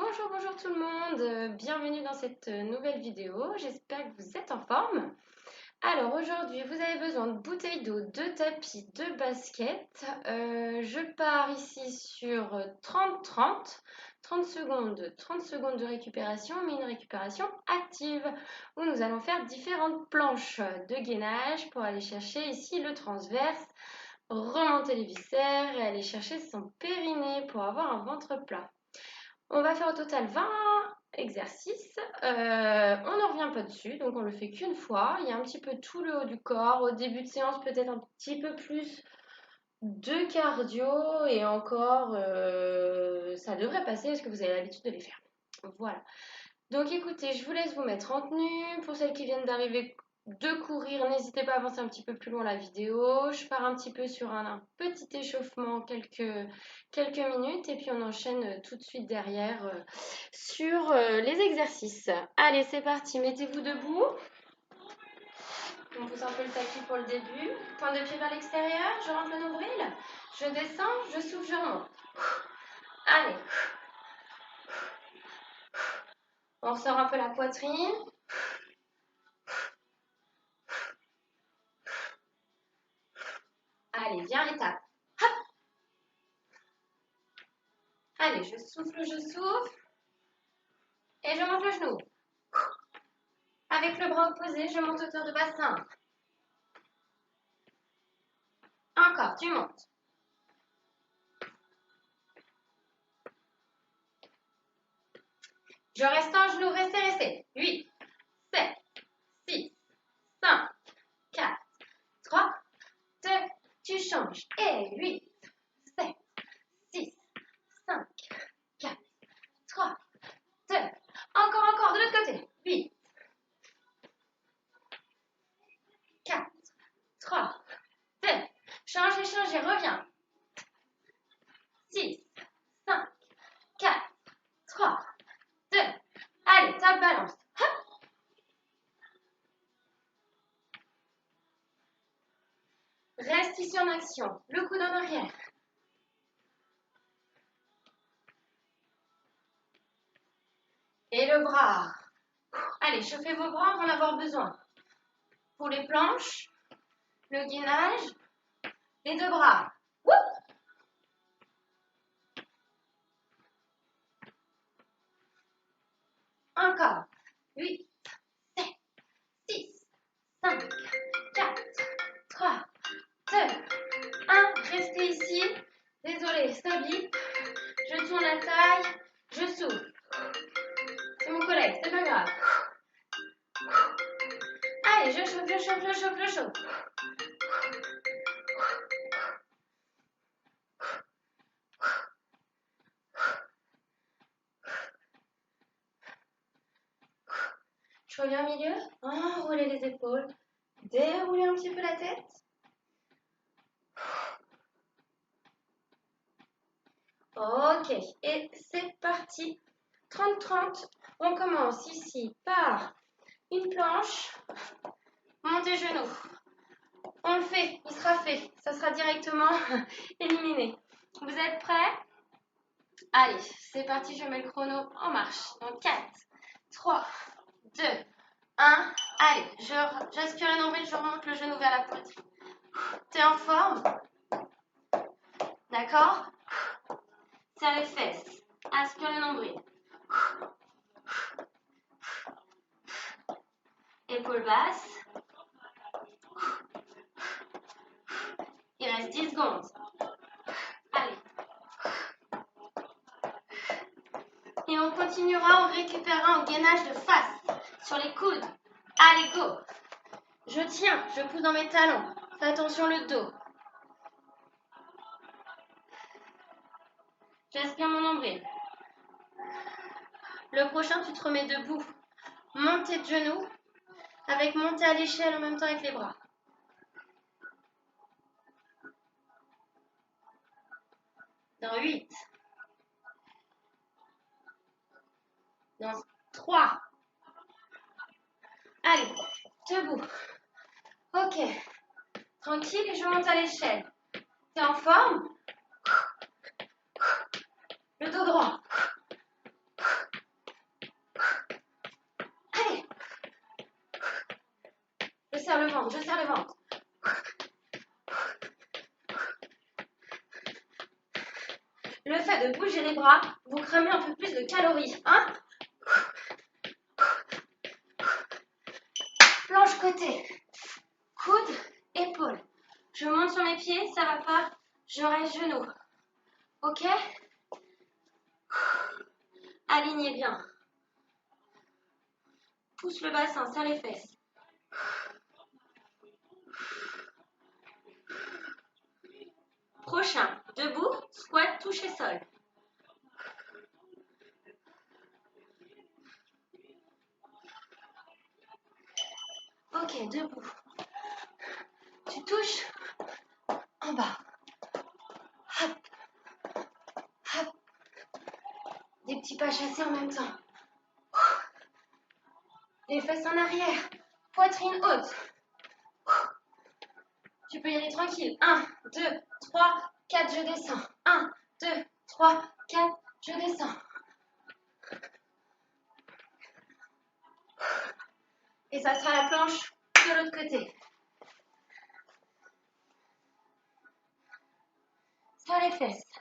Bonjour, bonjour tout le monde, bienvenue dans cette nouvelle vidéo, j'espère que vous êtes en forme. Alors aujourd'hui vous avez besoin de bouteilles d'eau, de tapis, de baskets. Je pars ici sur 30-30, 30 secondes, 30 secondes de récupération, mais une récupération active où nous allons faire différentes planches de gainage pour aller chercher ici le transverse, remonter les viscères et aller chercher son périnée pour avoir un ventre plat. On va faire au total 20 exercices. On ne revient pas dessus, donc on le fait qu'une fois. Il y a un petit peu tout le haut du corps. Au début de séance, peut-être un petit peu plus de cardio. Et encore, ça devrait passer parce que vous avez l'habitude de les faire. Voilà. Donc écoutez, je vous laisse vous mettre en tenue. Pour celles qui viennent d'arriver de courir, n'hésitez pas à avancer un petit peu plus loin la vidéo. Je pars un petit peu sur un petit échauffement, quelques minutes, et puis on enchaîne tout de suite derrière sur les exercices. Allez, c'est parti, mettez-vous debout. On pousse un peu le tapis pour le début. Pointe de pied vers l'extérieur, je rentre le nombril. Je descends, je souffle, je remonte. Allez. On ressort un peu la poitrine. Allez, viens et tape. Hop. Allez, je souffle. Et je monte le genou. Avec le bras opposé, je monte autour de bassin. Encore, tu montes. Je reste en genou, restez. 8, 7, 6, 5, 4, 3, 2, tu changes. Et 8, 7, 6, 5, 4, 3, 2. Encore, de l'autre côté. 8, 4, 3, 2. Changez, reviens. 6, 5, 4, 3, 2. Allez, top, balance. Hop. Reste ici en action. Le coude en arrière. Et le bras. Allez, chauffez vos bras, on va en avoir besoin. Pour les planches, le gainage, les deux bras. Wouh! Encore. 8, 7, 6, 5, 4, 3, 2, 1. Restez ici. Désolé, stabilise. Je tourne la taille. Je souffle. C'est mon collègue, c'est pas grave. Allez, je chauffe. Je reviens au milieu. Enroulez les épaules. Déroulez un petit peu la tête. Ok, et c'est parti. 30-30. On commence ici par une planche. Montez genoux. On le fait, il sera fait. Ça sera directement éliminé. Vous êtes prêts? Allez, c'est parti, je mets le chrono en marche. Donc 4, 3, 2, 1. Allez, j'aspire le nombril, je remonte le genou vers la poitrine. T'es en forme? D'accord? Serre les fesses. Aspire le nombril. Épaules basses. Il reste 10 secondes. Allez. Et on continuera, on récupérera en gainage de face. Sur les coudes. Allez, go. Je tiens, je pousse dans mes talons. Fais attention le dos. J'aspire mon nombril. Le prochain, tu te remets debout. Montée de genoux. Avec montée à l'échelle en même temps avec les bras. Dans 8. Dans 3. Allez, debout. Ok. Tranquille, je monte à l'échelle. T'es en forme? Le dos droit. serre le ventre, je serre le ventre. Le fait de bouger les bras, vous cramez un peu plus de calories, hein? Planche côté, coude, épaule. Je monte sur mes pieds, ça va pas, je reste genou. Ok? Alignez bien. Pousse le bassin, serre les fesses. Prochain, debout, squat, toucher sol. Ok, debout. Tu touches en bas. Hop, hop. Des petits pas chassés en même temps. Les fesses en arrière. Poitrine haute. Tu peux y aller tranquille. 1, 2, 3, 4, je descends. 1, 2, 3, 4, je descends. Et ça sera la planche de l'autre côté. Serre les fesses.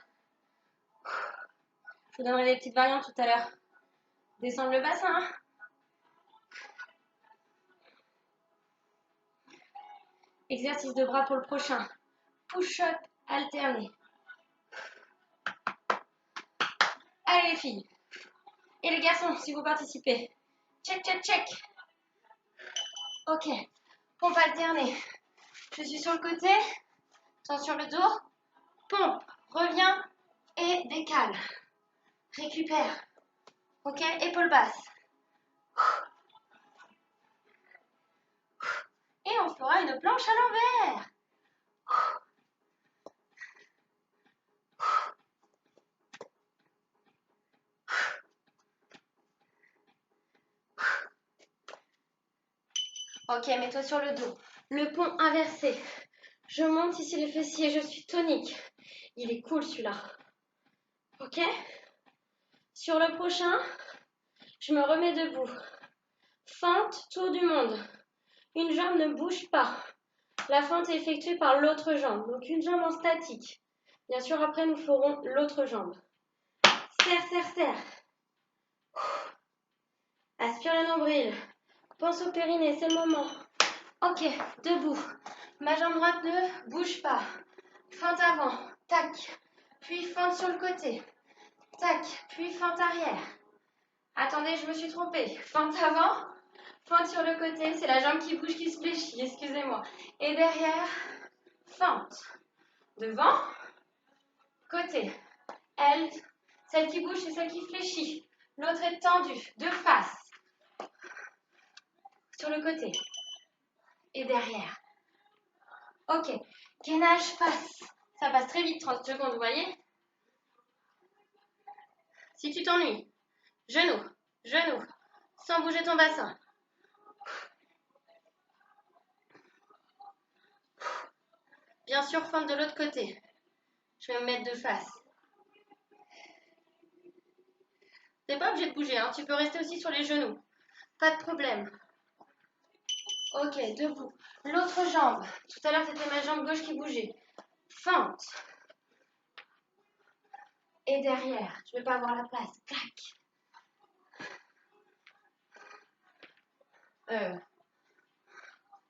Je vous donnerai des petites variantes tout à l'heure. Descendre le bassin. Hein. Exercice de bras pour le prochain. Push-up alterné. Allez les filles. Et les garçons, si vous participez. Check, check, check. Ok. Pompe alternée. Je suis sur le côté. Attention le dos. Pompe. Reviens et décale. Récupère. Ok. Épaule basse. Et on fera une planche à l'envers. Ok, mets-toi sur le dos. Le pont inversé. Je monte ici les fessiers, je suis tonique. Il est cool celui-là. Ok? Sur le prochain, je me remets debout. Fente, tour du monde. Une jambe ne bouge pas. La fente est effectuée par l'autre jambe. Donc une jambe en statique. Bien sûr, après, nous ferons l'autre jambe. Serre, serre, serre. Aspire le nombril. Pense au périnée, c'est le moment. Ok, debout. Ma jambe droite ne bouge pas. Fente avant, tac. Puis fente sur le côté. Tac, puis fente arrière. Attendez, je me suis trompée. Fente avant, fente sur le côté. C'est la jambe qui bouge, qui se fléchit, excusez-moi. Et derrière, fente. Devant, côté. Elle, celle qui bouge, c'est celle qui fléchit. L'autre est tendue, de face. Sur le côté. Et derrière. Ok. Gainage passe. Ça passe très vite, 30 secondes, vous voyez? Si tu t'ennuies, genou, genou, sans bouger ton bassin. Bien sûr, fente de l'autre côté. Je vais me mettre de face. T'es pas obligé de bouger, hein. Tu peux rester aussi sur les genoux. Pas de problème. Ok, debout. L'autre jambe. Tout à l'heure, c'était ma jambe gauche qui bougeait. Fente. Et derrière. Je ne vais pas avoir la place. Clac.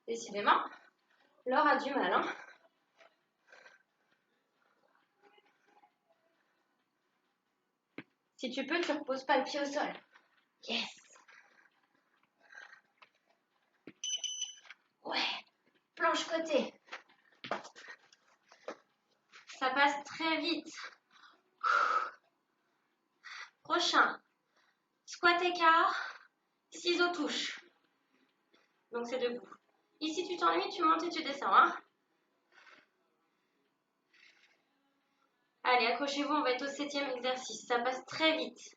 Décidément, Laure a du mal, hein. Si tu peux, tu reposes pas le pied au sol. Yes. Ouais. Planche côté. Ça passe très vite. Prochain. Squat écart. Ciseaux touche. Donc c'est debout. Ici, tu t'ennuies, tu montes et tu descends, hein. Allez, accrochez-vous, on va être au 7e exercice. Ça passe très vite.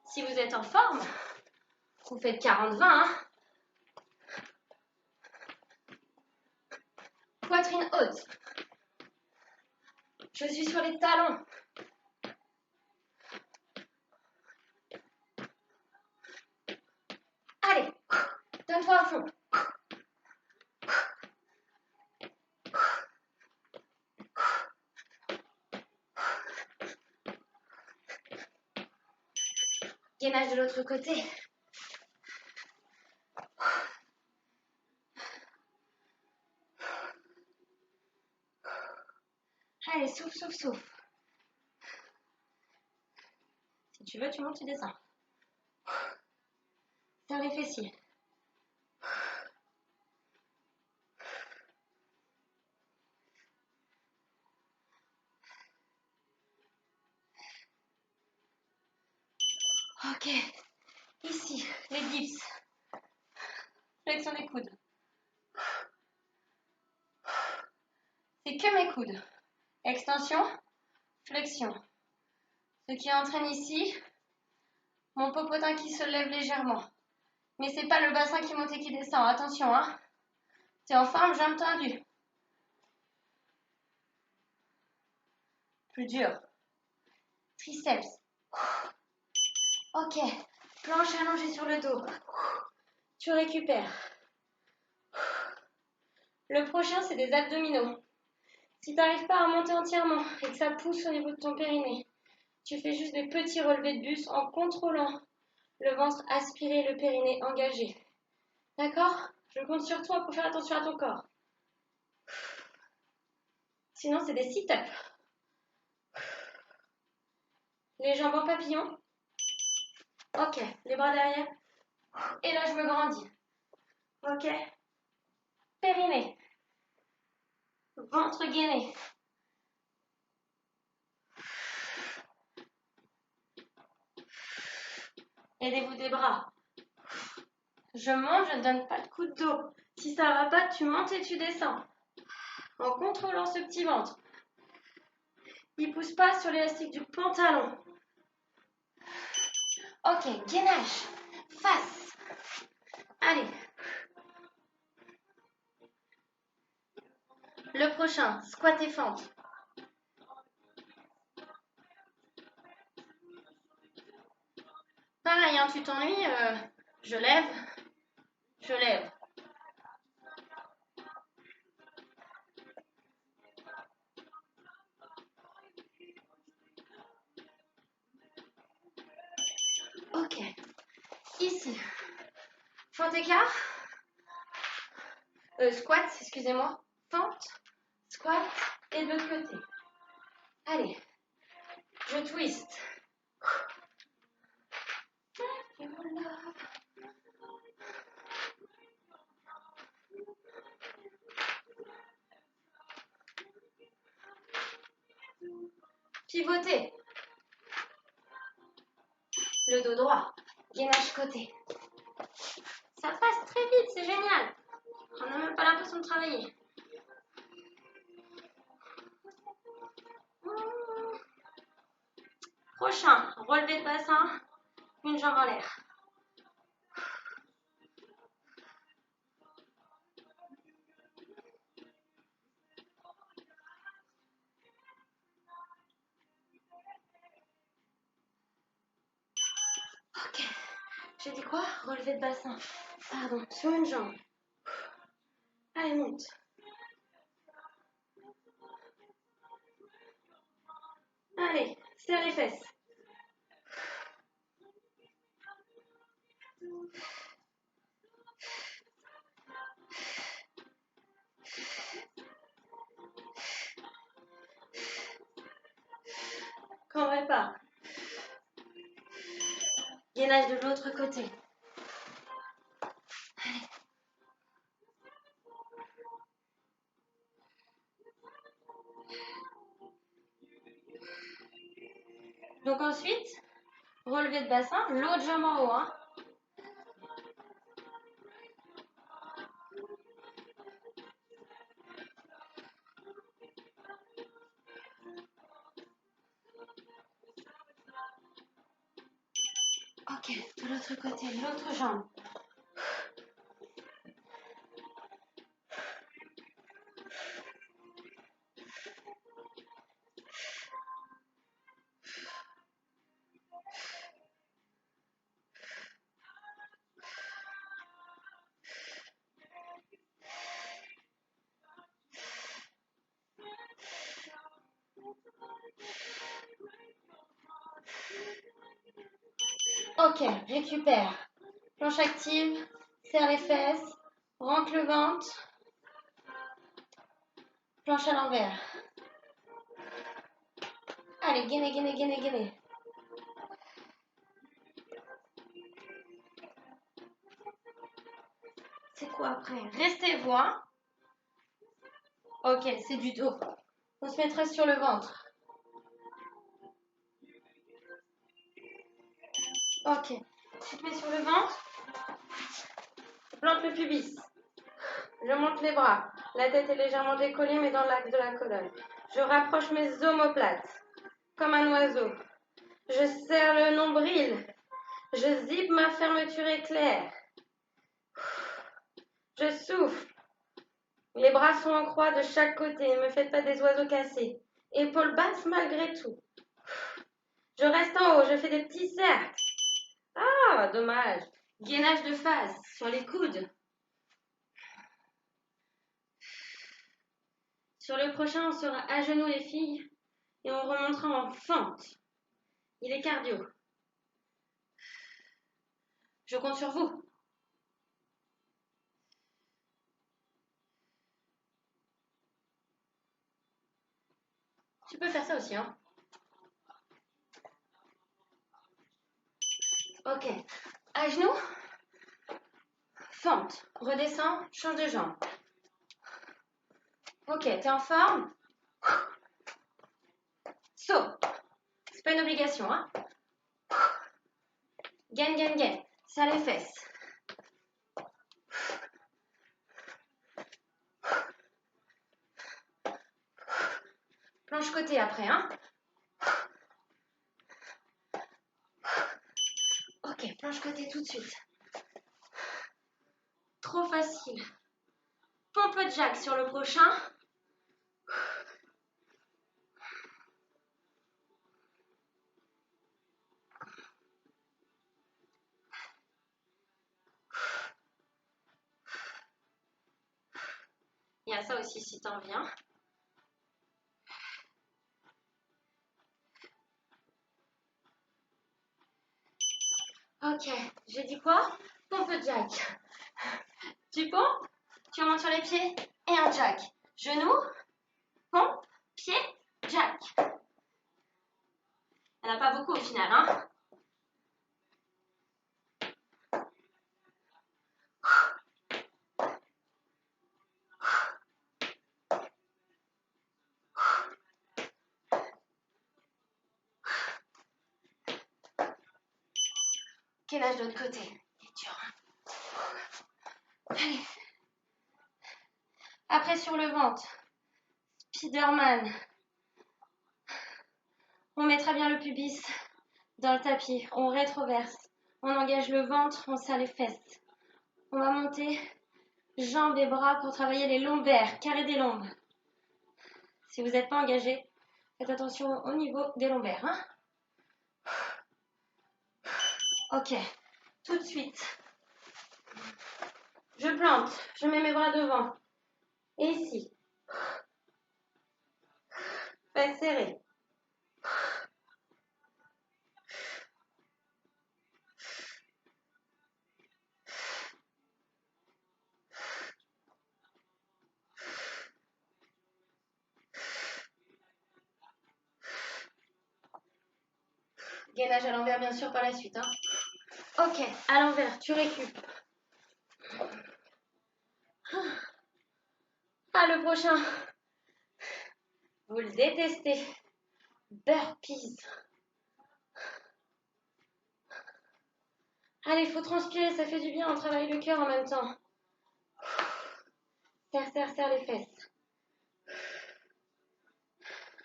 Si vous êtes en forme, vous faites 40-20, hein. Poitrine haute. Je suis sur les talons. Donne-toi à fond. Gainage de l'autre côté. Allez, souffle, souffle, souffle. Si tu veux, tu montes, tu descends. Serre les fessiers. Ok. Ici, les dips. Flexion des coudes. C'est que mes coudes. Extension, flexion. Ce qui entraîne ici, mon popotin qui se lève légèrement. Mais c'est pas le bassin qui monte et qui descend. Attention, hein. T'es en forme, jambes tendues. Plus dur. Triceps. Ok. Planche allongée sur le dos. Tu récupères. Le prochain, c'est des abdominaux. Si tu n'arrives pas à monter entièrement et que ça pousse au niveau de ton périnée, tu fais juste des petits relevés de buste en contrôlant le ventre aspiré et le périnée engagé. D'accord? Je compte sur toi pour faire attention à ton corps. Sinon, c'est des sit-ups. Les jambes en papillon. Ok, les bras derrière. Et là, je me grandis. Ok? Périnée. Ventre gainé. Aidez-vous des bras. Je monte, je ne donne pas de coup de dos. Si ça ne va pas, tu montes et tu descends. En contrôlant ce petit ventre. Il ne pousse pas sur l'élastique du pantalon. Ok, gainage. Face. Allez. Le prochain, squat et fente. Pareil, hein, tu t'ennuies, je lève, je lève. Ok, ici, fente écart, squat, excusez-moi, fente, squat et de l'autre côté. Allez, je twist. Pivoter. Le dos droit, gainage côté. Ça passe très vite, c'est génial. On n'a même pas l'impression de travailler. Prochain, relevé de bassin, une jambe en l'air. Ok, j'ai dit quoi? Relevé de bassin. Pardon, sur une jambe. Allez, monte. Allez, serre les fesses. Qu'on répare. Gainage de l'autre côté. Allez. Donc ensuite, relevé de bassin, l'autre jambe en haut. Hein. Ok, de l'autre côté, l'autre jambe. Ok, récupère. Planche active, serre les fesses, rentre le ventre, planche à l'envers. Allez, gainé, gainé, gainé, gainé. C'est quoi après? Restez-vous, hein? Ok, c'est du dos. On se mettrait sur le ventre. Ok, tu te mets sur le ventre. Je plante le pubis. Je monte les bras. La tête est légèrement décollée, mais dans l'axe de la colonne. Je rapproche mes omoplates, comme un oiseau. Je serre le nombril. Je zippe ma fermeture éclair. Je souffle. Les bras sont en croix de chaque côté. Ne me faites pas des oiseaux cassés. Épaules basses malgré tout. Je reste en haut. Je fais des petits cercles. Ah, dommage. Gainage de face sur les coudes. Sur le prochain, on sera à genoux les filles et on remontera en fente. Il est cardio. Je compte sur vous. Tu peux faire ça aussi, hein. Ok. À genoux. Fente. Redescends. Change de jambe. Ok, t'es en forme? Saut. C'est pas une obligation, hein. Gaine, gaine, gaine. Serre les fesses. Planche côté après, hein. Ok, planche côté tout de suite. Trop facile. Pompe jack sur le prochain. Il y a ça aussi si t'en viens. Ok, j'ai dit quoi? Pompe jack. Tu pompes, tu remontes sur les pieds et un jack. Genou, pompe, pied, jack. Il n'y en a pas beaucoup au final, hein? Quel âge de l'autre côté? Il est dur, hein? Allez. Après sur le ventre. Spiderman. On mettra bien le pubis dans le tapis. On rétroverse. On engage le ventre, on serre les fesses. On va monter jambes et bras pour travailler les lombaires, carré des lombes. Si vous n'êtes pas engagé, faites attention au niveau des lombaires, hein? Ok, tout de suite. Je plante, je mets mes bras devant. Et ici. Fesses serrées. Gainage à l'envers, bien sûr, par la suite, hein. Ok, à l'envers, tu récupères. Ah, le prochain. Vous le détestez. Burpees. Allez, il faut transpirer, ça fait du bien, on travaille le cœur en même temps. Serre, serre, serre les fesses.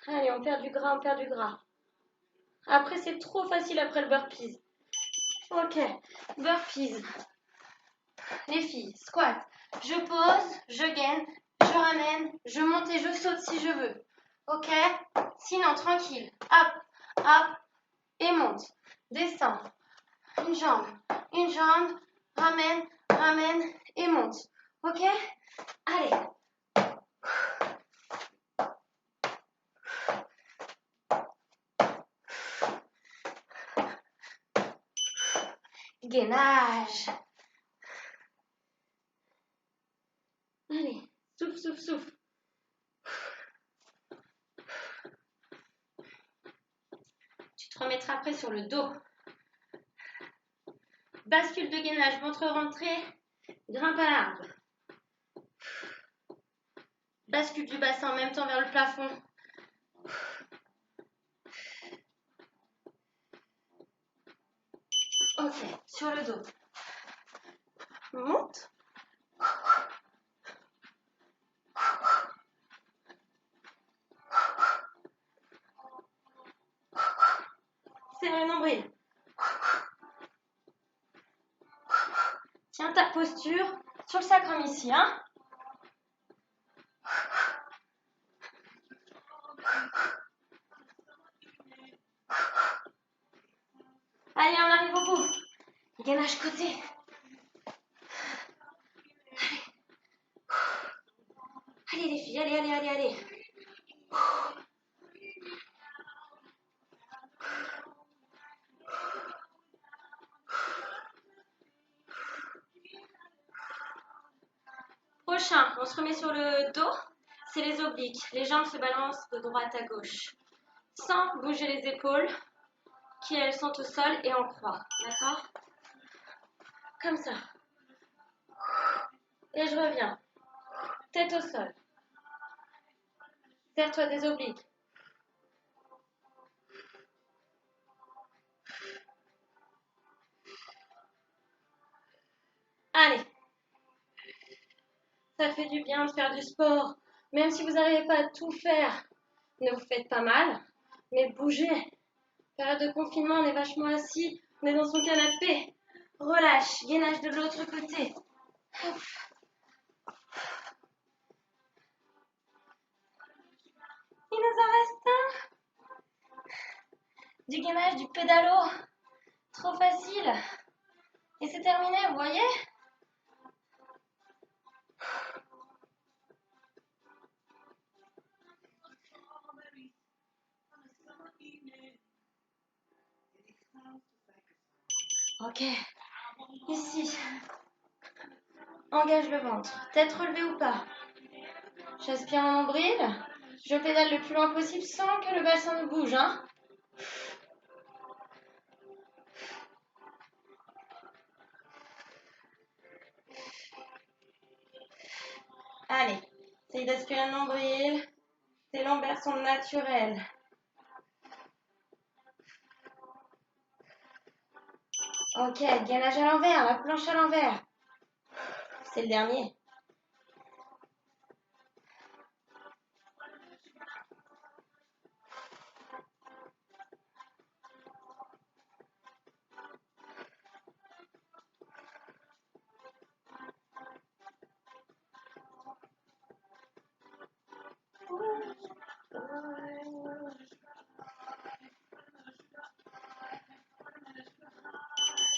Allez, on perd du gras, on perd du gras. Après, c'est trop facile après le burpees. Ok, burpees. Les filles, squat. Je pose, je gaine, je ramène, je monte et je saute si je veux. Ok? Sinon, tranquille. Hop, hop, et monte. Descends. Une jambe, ramène, ramène et monte. Ok? Allez. Gainage. Allez, souffle, souffle, souffle. Tu te remettras après sur le dos. Bascule de gainage, ventre rentré, grimpe à l'arbre. Bascule du bassin en même temps vers le plafond. Ok, sur le dos. Monte. Serre le nombril. Tiens ta posture sur le sacrum ici, hein. Allez, on arrive au bout. Gainage côté. Allez les filles, allez, allez, allez, allez. Prochain, on se remet sur le dos. C'est les obliques. Les jambes se balancent de droite à gauche. Sans bouger les épaules, qui elles sont au sol et en croix. D'accord? Comme ça. Et je reviens. Tête au sol. Serre-toi des obliques. Allez. Ça fait du bien de faire du sport. Même si vous n'arrivez pas à tout faire, ne vous faites pas mal. Mais bougez. Période de confinement, on est vachement assis. On est dans son canapé. Relâche. Gainage de l'autre côté. Hop. Il nous en reste un. Du gainage, du pédalo. Trop facile. Et c'est terminé, vous voyez? Ok. Ici. Engage le ventre. Tête relevée ou pas. J'aspire mon nombril. Je pédale le plus loin possible sans que le bassin ne bouge, hein. Allez, essaye d'aspirer le nombril. Tes lombaires sont naturels. Ok, gainage à l'envers, la planche à l'envers. C'est le dernier.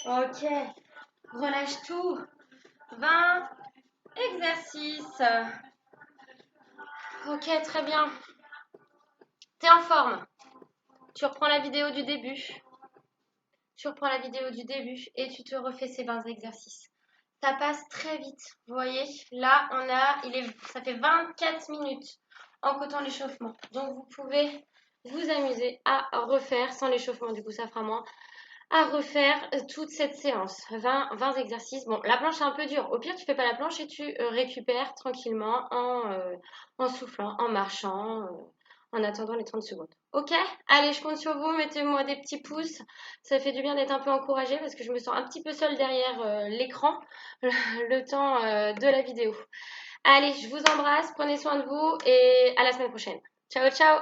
Ok, relâche tout. 20 exercices. Ok, très bien. T'es en forme. Tu reprends la vidéo du début. Et tu te refais ces 20 exercices. Ça passe très vite. Vous voyez, là, ça fait 24 minutes en comptant l'échauffement. Donc, vous pouvez vous amuser à refaire, sans l'échauffement, du coup, ça fera moins, à refaire toute cette séance. 20 exercices. Bon, la planche est un peu dure. Au pire, tu fais pas la planche et tu récupères tranquillement en soufflant, en marchant, en attendant les 30 secondes. Ok? Allez, je compte sur vous. Mettez-moi des petits pouces. Ça fait du bien d'être un peu encouragée parce que je me sens un petit peu seule derrière l'écran le temps de la vidéo. Allez, je vous embrasse. Prenez soin de vous et à la semaine prochaine. Ciao, ciao!